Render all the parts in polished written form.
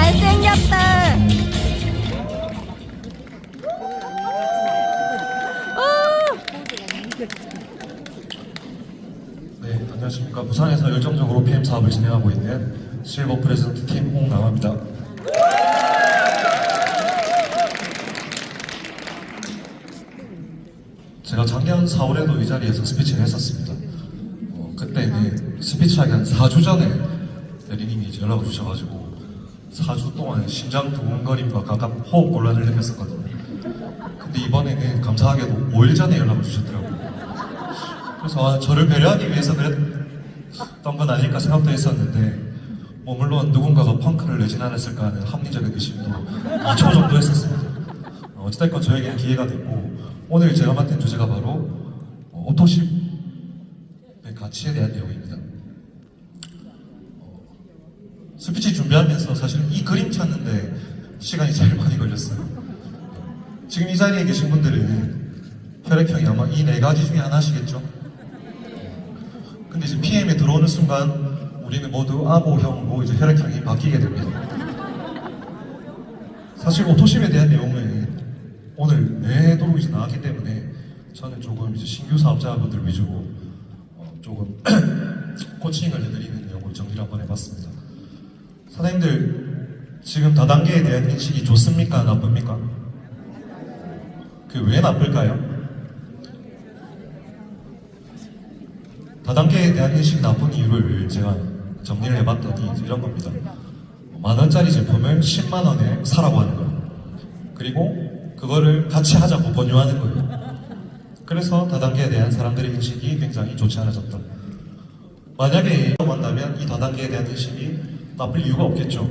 잘생겼다. 네, 안녕하십니까. 부산에서 열정적으로 PM 사업을 진행하고 있는 실버 프레젠트 팀 홍남아입니다. 제가 작년 4월에도 이 자리에서 스피치를 했었습니다. 그때는 스피치하기 한 4주 전에 대리님이 이제 연락을 주셔가지고 4주 동안 심장 두근거림과 각각 호흡 곤란을 느꼈었거든요. 근데 이번에는 감사하게도 5일 전에 연락을 주셨더라고요. 그래서 저를 배려하기 위해서 그랬던 건 아닐까 생각도 했었는데 물론 누군가가 펑크를 내진 않았을까 하는 합리적인 의심도 2초 정도 했었습니다. 어찌됐건 저에게는 기회가 됐고 오늘 제가 맡은 주제가 바로 오토십의 가치에 대한 내용입니다. 스피치 준비하면서 사실 이 그림 찾는데 시간이 제일 많이 걸렸어요. 지금 이 자리에 계신 분들은 혈액형이 아마 이 4가지 중에 하나시겠죠? 근데 이제 PM에 들어오는 순간 우리는 모두 아보형으로 이제 혈액형이 바뀌게 됩니다. 사실 오토십에 대한 내용은 오늘 내도록 이제 나왔기 때문에 저는 조금 이제 신규 사업자분들 위주로 조금 코칭을 해드리는 내용으로 정리를 한번 해봤습니다. 선생님들 지금 다단계에 대한 인식이 좋습니까? 나쁩니까? 그 왜 나쁠까요? 다단계에 대한 인식이 나쁜 이유를 제가 정리를 해봤더니 이런 겁니다. 만원짜리 제품을 10만원에 사라고 하는 거예요. 그리고 그거를 같이 하자고 권유하는 거예요. 그래서 다단계에 대한 사람들의 인식이 굉장히 좋지 않아졌다. 만약에 이라고 한다면 이 다단계에 대한 인식이 나쁠 이유가 없겠죠.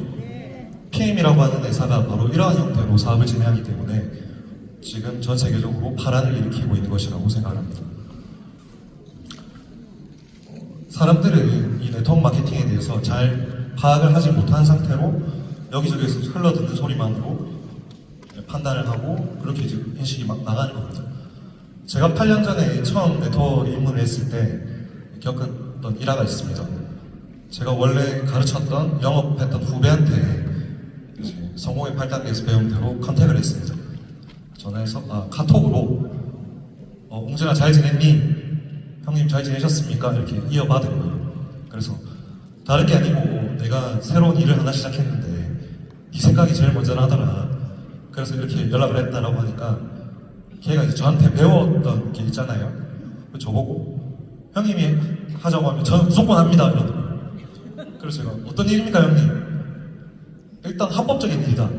PM이라고 하는 회사가 바로 이러한 형태로 사업을 진행하기 때문에 지금 전 세계적으로 파란을 일으키고 있는 것이라고 생각합니다. 사람들은 이 네트워크 마케팅에 대해서 잘 파악을 하지 못한 상태로 여기저기서 흘러드는 소리만으로 판단을 하고 그렇게 이제 인식이 막 나가는 겁니다. 제가 8년 전에 처음 네트워크 입문을 했을 때 겪었던 일화가 있습니다. 제가 원래 가르쳤던 영업했던 후배한테 성공의 8단계에서 배운 대로 컨택을 했습니다. 전화해서 카톡으로 웅진아 잘 지냈니? 형님 잘 지내셨습니까? 이렇게 이어받은 거예요. 그래서 다른 게 아니고 내가 새로운 일을 하나 시작했는데 네 생각이 제일 먼저 나더라. 그래서 이렇게 연락을 했다라고 하니까 걔가 이제 저한테 배웠던 게 있잖아요. 저보고 형님이 하자고 하면 저는 무조건 합니다. 이러더라고요. 그래서 제가 어떤 일입니까 형님? 일단 합법적인 일이다.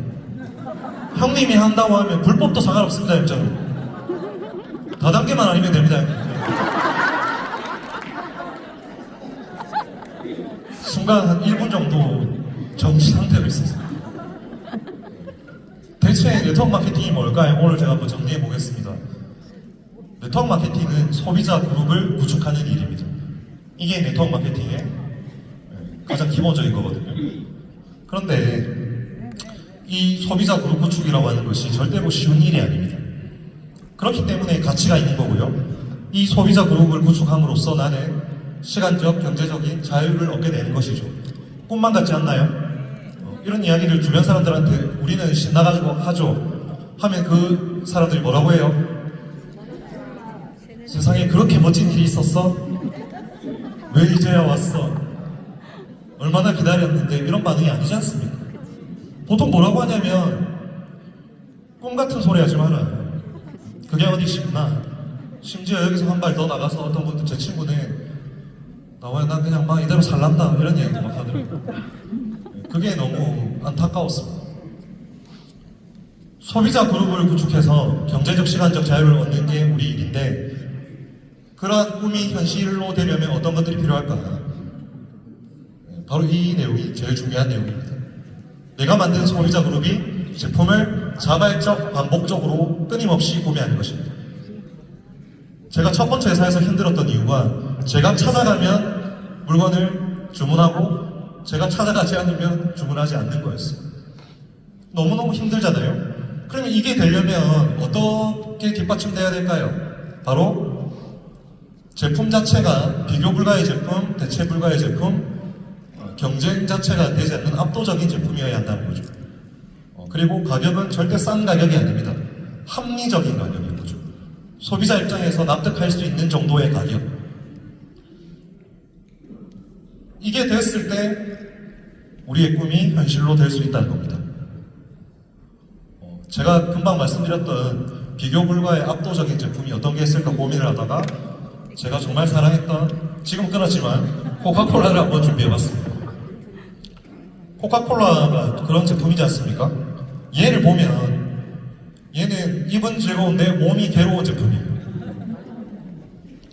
형님이 한다고 하면 불법도 상관없습니다. 입장으로. 다단계만 아니면 됩니다. 순간 한 1분 정도 정지 상태로 있었어요. 대체 네트워크 마케팅이 뭘까요? 오늘 제가 한번 정리해 보겠습니다. 네트워크 마케팅은 소비자 그룹을 구축하는 일입니다. 이게 네트워크 마케팅의 가장 기본적인 거거든요. 그런데 이 소비자 그룹 구축이라고 하는 것이 절대로 쉬운 일이 아닙니다. 그렇기 때문에 가치가 있는 거고요. 이 소비자 그룹을 구축함으로써 나는 시간적, 경제적인 자유를 얻게 되는 것이죠. 꿈만 같지 않나요? 이런 이야기를 주변 사람들한테 우리는 신나가지고 하죠. 하면 그 사람들이 뭐라고 해요? 세상에 그렇게 멋진 일이 있었어? 왜 이제야 왔어? 얼마나 기다렸는데 이런 반응이 아니지 않습니까? 보통 뭐라고 하냐면 꿈 같은 소리 하지 마라. 그게 어디 쉽나? 심지어 여기서 한 발 더 나가서 어떤 분들 제 친구는 나와야 난 그냥 막 이대로 살란다 이런 얘기도 막 하더라고요. 그게 너무 안타까웠습니다. 소비자 그룹을 구축해서 경제적 시간적 자유를 얻는 게 우리 일인데 그러한 꿈이 현실로 되려면 어떤 것들이 필요할까? 바로 이 내용이 제일 중요한 내용입니다. 내가 만든 소비자 그룹이 제품을 자발적, 반복적으로 끊임없이 구매하는 것입니다. 제가 첫 번째 회사에서 힘들었던 이유가 제가 찾아가면 물건을 주문하고 제가 찾아가지 않으면 주문하지 않는 거였어요. 너무너무 힘들잖아요. 그러면 이게 되려면 어떻게 뒷받침돼야 될까요? 바로 제품 자체가 비교 불가의 제품, 대체 불가의 제품, 경쟁 자체가 되지 않는 압도적인 제품이어야 한다는 거죠. 그리고 가격은 절대 싼 가격이 아닙니다. 합리적인 가격인 거죠. 소비자 입장에서 납득할 수 있는 정도의 가격. 이게 됐을 때 우리의 꿈이 현실로 될 수 있다는 겁니다. 제가 금방 말씀드렸던 비교 불가의 압도적인 제품이 어떤 게 있을까 고민을 하다가 제가 정말 사랑했던, 지금 끊었지만 코카콜라를 한번 준비해봤습니다. 코카콜라가 그런 제품이지 않습니까? 얘를 보면 얘는 입은 즐거운데 몸이 괴로운 제품이에요.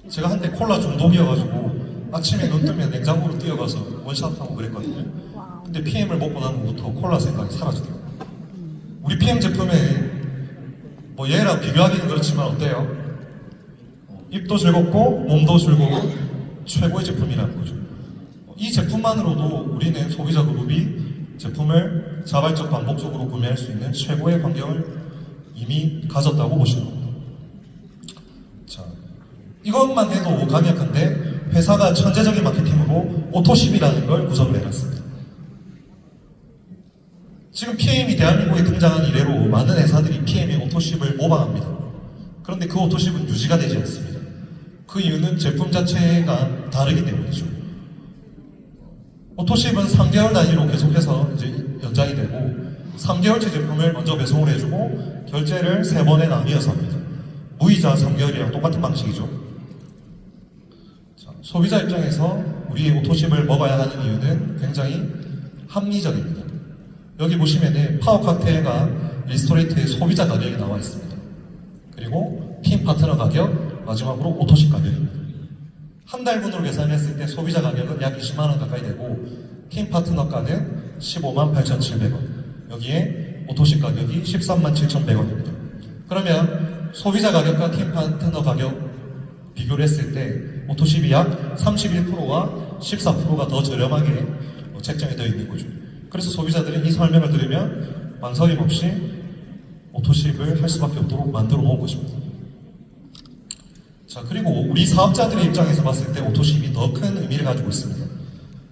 제가 한때 콜라 중독이어가지고 아침에 눈 뜨면 냉장고로 뛰어가서 원샷하고 그랬거든요. 근데 PM을 먹고 난 후부터 콜라 생각이 사라지더라고요. 우리 PM 제품에 뭐 얘랑 비교하기는 그렇지만 어때요? 입도 즐겁고 몸도 즐거운 최고의 제품이라는 거죠. 이 제품만으로도 우리는 소비자 그룹이 제품을 자발적 반복적으로 구매할 수 있는 최고의 환경을 이미 가졌다고 보시는 겁니다. 자, 이것만 해도 강력한데 회사가 천재적인 마케팅으로 오토십이라는 걸 구성을 해놨습니다. 지금 PM이 대한민국에 등장한 이래로 많은 회사들이 PM의 오토십을 모방합니다. 그런데 그 오토십은 유지가 되지 않습니다. 그 이유는 제품 자체가 다르기 때문이죠. 오토십은 3개월 단위로 계속해서 이제 연장이 되고 3개월치 제품을 먼저 배송을 해주고 결제를 3번에 나뉘어서 합니다. 무이자 3개월이랑 똑같은 방식이죠. 자, 소비자 입장에서 우리의 오토십을 먹어야 하는 이유는 굉장히 합리적입니다. 여기 보시면은 파워 칵테일과 리스토레이트의 소비자 가격이 나와 있습니다. 그리고 팀 파트너 가격, 마지막으로 오토십 가격입니다. 한 달분으로 계산했을 때 소비자 가격은 약 20만원 가까이 되고 팀 파트너가는 158,700원, 여기에 오토십 가격이 137,100원입니다. 그러면 소비자 가격과 팀 파트너 가격 비교를 했을 때 오토십이 약 31%와 14%가 더 저렴하게 책정이 되어 있는 거죠. 그래서 소비자들은 이 설명을 들으면 망설임 없이 오토십을 할 수밖에 없도록 만들어 놓은 것입니다. 자, 그리고 우리 사업자들의 입장에서 봤을 때 오토십이 더 큰 의미를 가지고 있습니다.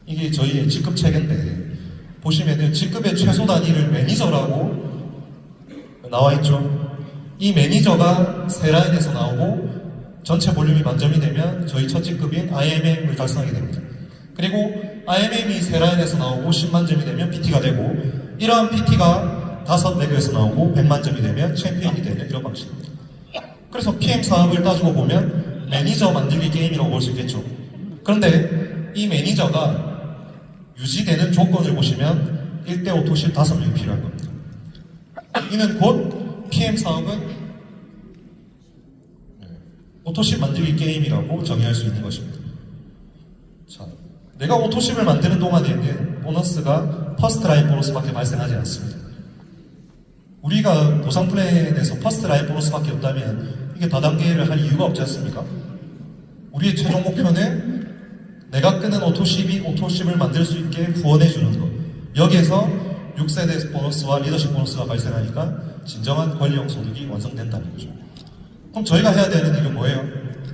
이게 저희의 직급 체계인데 보시면은 직급의 최소 단위를 매니저라고 나와 있죠. 이 매니저가 세 라인에서 나오고 전체 볼륨이 만점이 되면 저희 첫 직급인 IMM을 달성하게 됩니다. 그리고 IMM이 세 라인에서 나오고 10만점이 되면 PT가 되고 이러한 PT가 5레그에서 나오고 100만점이 되면 챔피언이 되는 이런 방식입니다. 그래서 PM 사업을 따지고 보면 매니저 만들기 게임이라고 볼 수 있겠죠. 그런데 이 매니저가 유지되는 조건을 보시면 1대 오토십 5명이 필요한 겁니다. 이는 곧 PM 사업은 오토십 만들기 게임이라고 정의할 수 있는 것입니다. 자, 내가 오토십을 만드는 동안에는 보너스가 퍼스트 라인 보너스밖에 발생하지 않습니다. 우리가 보상 플랜에서 퍼스트 라인 보너스밖에 없다면 이게 다단계를 할 이유가 없지 않습니까? 우리의 최종 목표는 내가 끄는 오토십을 만들 수 있게 후원해주는 것. 여기에서 6세대 보너스와 리더십 보너스가 발생하니까 진정한 권리형 소득이 완성된다는 거죠. 그럼 저희가 해야 되는 일은 뭐예요?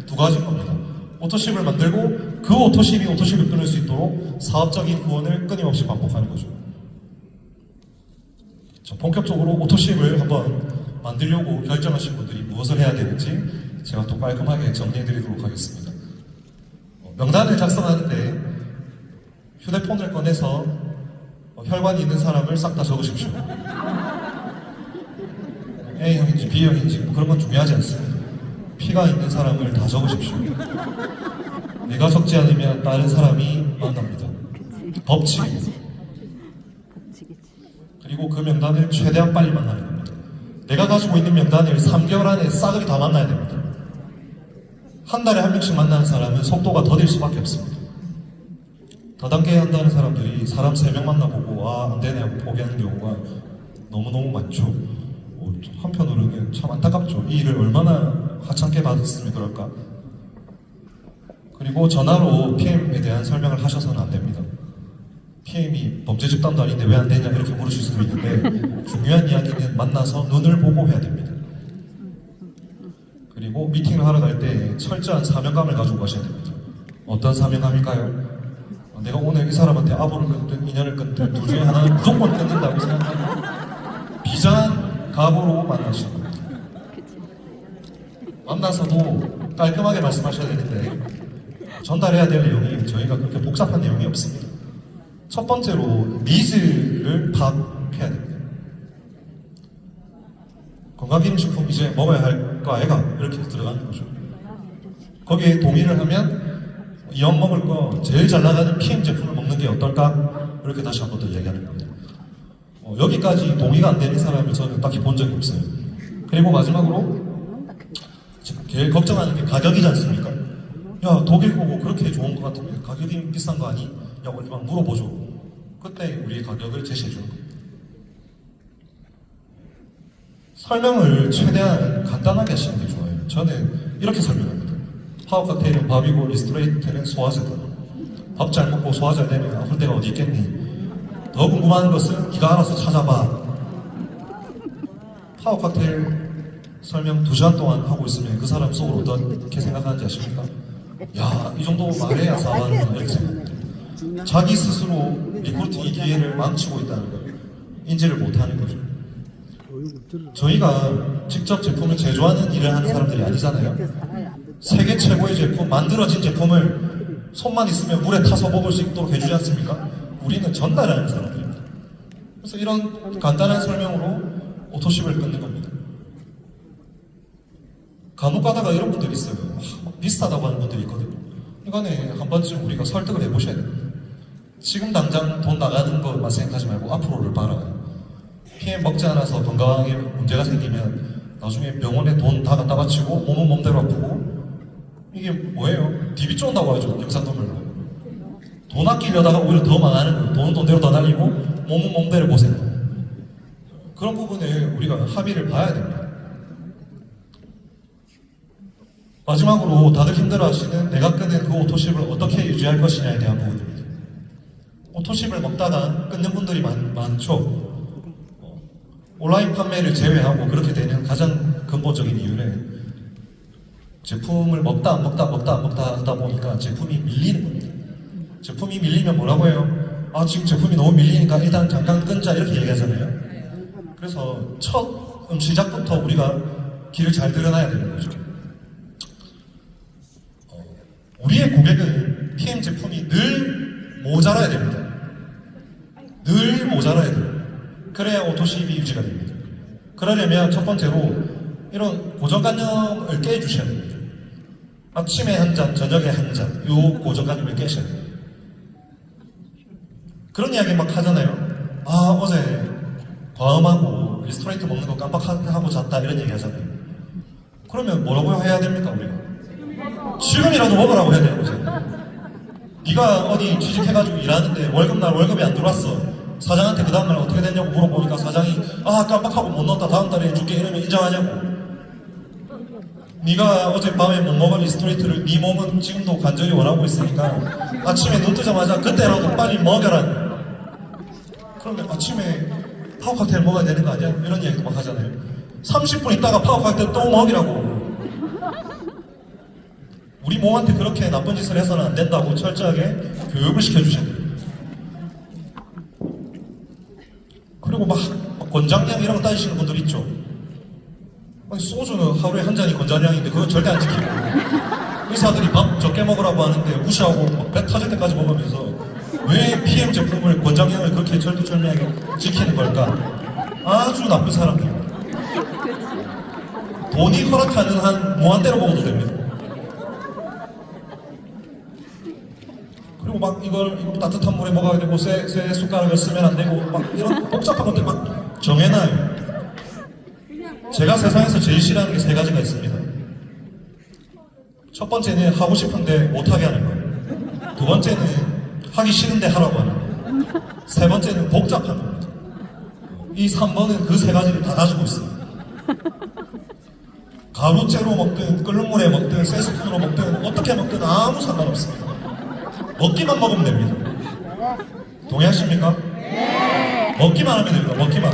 두 가지인 겁니다. 오토십을 만들고 그 오토십을 끊을 수 있도록 사업적인 후원을 끊임없이 반복하는 거죠. 자, 본격적으로 오토십을 한번 만들려고 결정하신 분들이 무엇을 해야 되는지 제가 또 깔끔하게 정리해 드리도록 하겠습니다. 명단을 작성하는데 휴대폰을 꺼내서 혈관이 있는 사람을 싹 다 적으십시오. A형인지 B형인지 뭐 그런 건 중요하지 않습니다. P가 있는 사람을 다 적으십시오. 내가 적지 않으면 다른 사람이 만납니다. 법칙입니다. 그리고 그 명단을 최대한 빨리 만나는 겁니다. 내가 가지고 있는 명단을 3개월 안에 싸그리 다 만나야 됩니다. 한 달에 한 명씩 만나는 사람은 속도가 더딜 수밖에 없습니다. 다단계 한다는 사람들이 사람 3명 만나보고 안 되네 하고 포기하는 경우가 너무너무 많죠. 한편으로는 참 안타깝죠. 이 일을 얼마나 하찮게 받았으면 그럴까. 그리고 전화로 PM에 대한 설명을 하셔서는 안 됩니다. PM이 범죄 집단도 아닌데 왜 안 되냐 이렇게 물으실 수도 있는데 중요한 이야기는 만나서 눈을 보고 해야 됩니다. 그리고 미팅을 하러 갈 때 철저한 사명감을 가지고 가셔야 됩니다. 어떤 사명감일까요? 내가 오늘 이 사람한테 아부를 끊든 인연을 끊든 둘 중에 하나는 무조건 끊는다고 생각하고 비장한 각오로 만나시는 겁니다. 만나서도 깔끔하게 말씀하셔야 되는데 전달해야 될 내용이 저희가 그렇게 복잡한 내용이 없습니다. 첫 번째로 니즈를 파악해야 됩니다. 건강기능식품 이제 먹어야 할 거 아이가 이렇게 들어가는 거죠. 거기에 동의를 하면 이왕 먹을 거 제일 잘 나가는 PM 제품을 먹는 게 어떨까? 이렇게 다시 한 번 더 얘기하는 겁니다. 여기까지 동의가 안 되는 사람을 저는 딱히 본 적이 없어요. 그리고 마지막으로 제일 걱정하는 게 가격이지 않습니까? 야, 독일 거고 그렇게 좋은 거 같으면 가격이 비싼 거 아니? 야, 우리 막 물어보죠. 그때 우리의 가격을 제시해 주는 겁니다. 설명을 최대한 간단하게 하시는 게 좋아요. 저는 이렇게 설명합니다. 파워 칵테일은 밥이고 리스토레이트는 소화제다. 밥 잘 먹고 소화 잘 되면 아플 데가 어디 있겠니? 더 궁금한 것은 네가 알아서 찾아봐. 파워 칵테일 설명 2시간 동안 하고 있으면 그 사람 속으로 어떻게 생각하는지 아십니까? 야, 이 정도 말해야 사과하는구나 이렇게 생각합니다. 자기 스스로 리크루팅의 기회를 망치고 있다는 걸 인지를 못하는 거죠. 저희가 직접 제품을 제조하는 일을 하는 사람들이 아니잖아요. 세계 최고의 제품, 만들어진 제품을 손만 있으면 물에 타서 먹을 수 있도록 해주지 않습니까? 우리는 전달하는 사람들입니다. 그래서 이런 간단한 설명으로 오토십을 끊는 겁니다. 간혹 가다가 이런 분들이 있어요. 비슷하다고 하는 분들이 있거든요. 이거는 한 번쯤 우리가 설득을 해보셔야 됩니다. 지금 당장 돈 나가는 것만 생각하지 말고 앞으로를 바라봐요. PM 먹지 않아서 건강에 문제가 생기면 나중에 병원에 돈 다 갖다 바치고 몸은 몸대로 아프고 이게 뭐예요? DB 쫀다고 하죠. 경상도 말로. 돈 아끼려다가 오히려 더 망하는 거예요. 돈은 돈대로 더 날리고 몸은 몸대로 고생하고. 그런 부분에 우리가 합의를 봐야 됩니다. 마지막으로 다들 힘들어하시는 내가 끄는 그 오토십을 어떻게 유지할 것이냐에 대한 부분입니다. 오토십을 먹다가 끊는 분들이 많죠. 온라인 판매를 제외하고 그렇게 되는 가장 근본적인 이유는 제품을 먹다 안 먹다 하다 보니까 제품이 밀리는 겁니다. 제품이 밀리면 뭐라고 해요? 아, 지금 제품이 너무 밀리니까 일단 잠깐 끊자 이렇게 얘기하잖아요. 그래서 첫 시작부터 우리가 길을 잘 들여놔야 되는 거죠. 우리의 고객은 PM 제품이 늘 모자라야 됩니다. 늘 모자라야 돼요. 그래야 오토십이 유지가 됩니다. 그러려면 첫 번째로 이런 고정관념을 깨주셔야 됩니다. 아침에 한 잔, 저녁에 한 잔, 요 고정관념을 깨셔야 돼요. 그런 이야기 막 하잖아요. 아, 어제 과음하고 리스토레이트 먹는 거 깜빡하고 잤다 이런 얘기 하잖아요. 그러면 뭐라고 해야 됩니까 우리가? 지금이라도 먹으라고 해야 되는 거죠. 네가 어디 취직해가지고 일하는데 월급날 월급이 안 들어왔어. 사장한테 그 다음날 어떻게 됐냐고 물어보니까 사장이 아, 깜빡하고 못 넣었다 다음 달에 해줄게 이러면 인정하냐고. 네가 어젯밤에 못 먹은 리스토레이트를 네 몸은 지금도 간절히 원하고 있으니까 아침에 눈 뜨자마자 그때라도 빨리 먹여라. 그러면 아침에 파워 칵테일 먹어야 되는 거 아니야? 이런 얘기도 막 하잖아요. 30분 있다가 파워 칵테일 또 먹이라고. 우리 몸한테 그렇게 나쁜 짓을 해서는 안 된다고 철저하게 교육을 시켜주셔야 돼요. 그리고 막 권장량 이런 거 따지시는 분들 있죠. 아니, 소주는 하루에 한 잔이 권장량인데 그거 절대 안 지키고 의사들이 밥 적게 먹으라고 하는데 무시하고 배 터질 때까지 먹으면서 왜 PM 제품을 권장량을 그렇게 철두철미하게 지키는 걸까? 아주 나쁜 사람들입니다. 돈이 허락하는 한 무한대로 먹어도 됩니다. 그리고 막 이걸 따뜻한 물에 먹어야 되고 쇠 숟가락을 쓰면 안 되고 막 이런 복잡한 것들 막 정해놔요. 제가 세상에서 제일 싫어하는 게 3가지가 있습니다. 첫 번째는 하고 싶은데 못하게 하는 거예요. 두 번째는 하기 싫은데 하라고 하는 거예요. 세 번째는 복잡한 겁니다. 이 3번은 그 3가지를 다 가지고 있어요. 가루째로 먹든 끓는 물에 먹든 쇠 스푼으로 먹든 어떻게 먹든 아무 상관없습니다. 먹기만 먹으면 됩니다. 동의하십니까? 네. 먹기만 하면 됩니다. 먹기만.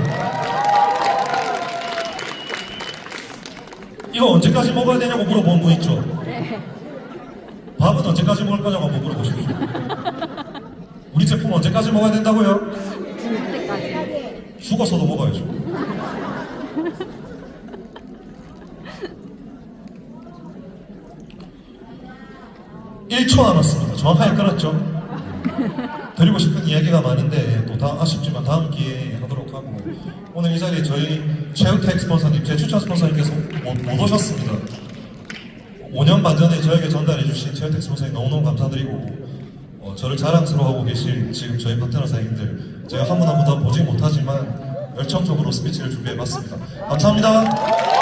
이거 언제까지 먹어야 되냐고 물어보는 분 있죠? 네. 밥은 언제까지 먹을 거냐고 한번 물어보십시오. 우리 제품 언제까지 먹어야 된다고요? 죽을 때까지. 죽어서도 먹어야죠. 1초 남았습니다. 정확하게 끊었죠? 드리고 싶은 이야기가 많은데 또 아쉽지만 다음 기회에 하도록 하고, 오늘 이 자리에 저희 최우택 스폰서님, 제 추천 스폰서님께서 못 오셨습니다. 5년 반 전에 저에게 전달해주신 최우택 스폰서님 너무너무 감사드리고, 저를 자랑스러워하고 계실 지금 저희 파트너 사님들, 제가 한 분 한 분 다 보지 못하지만 열정적으로 스피치를 준비해봤습니다. 감사합니다.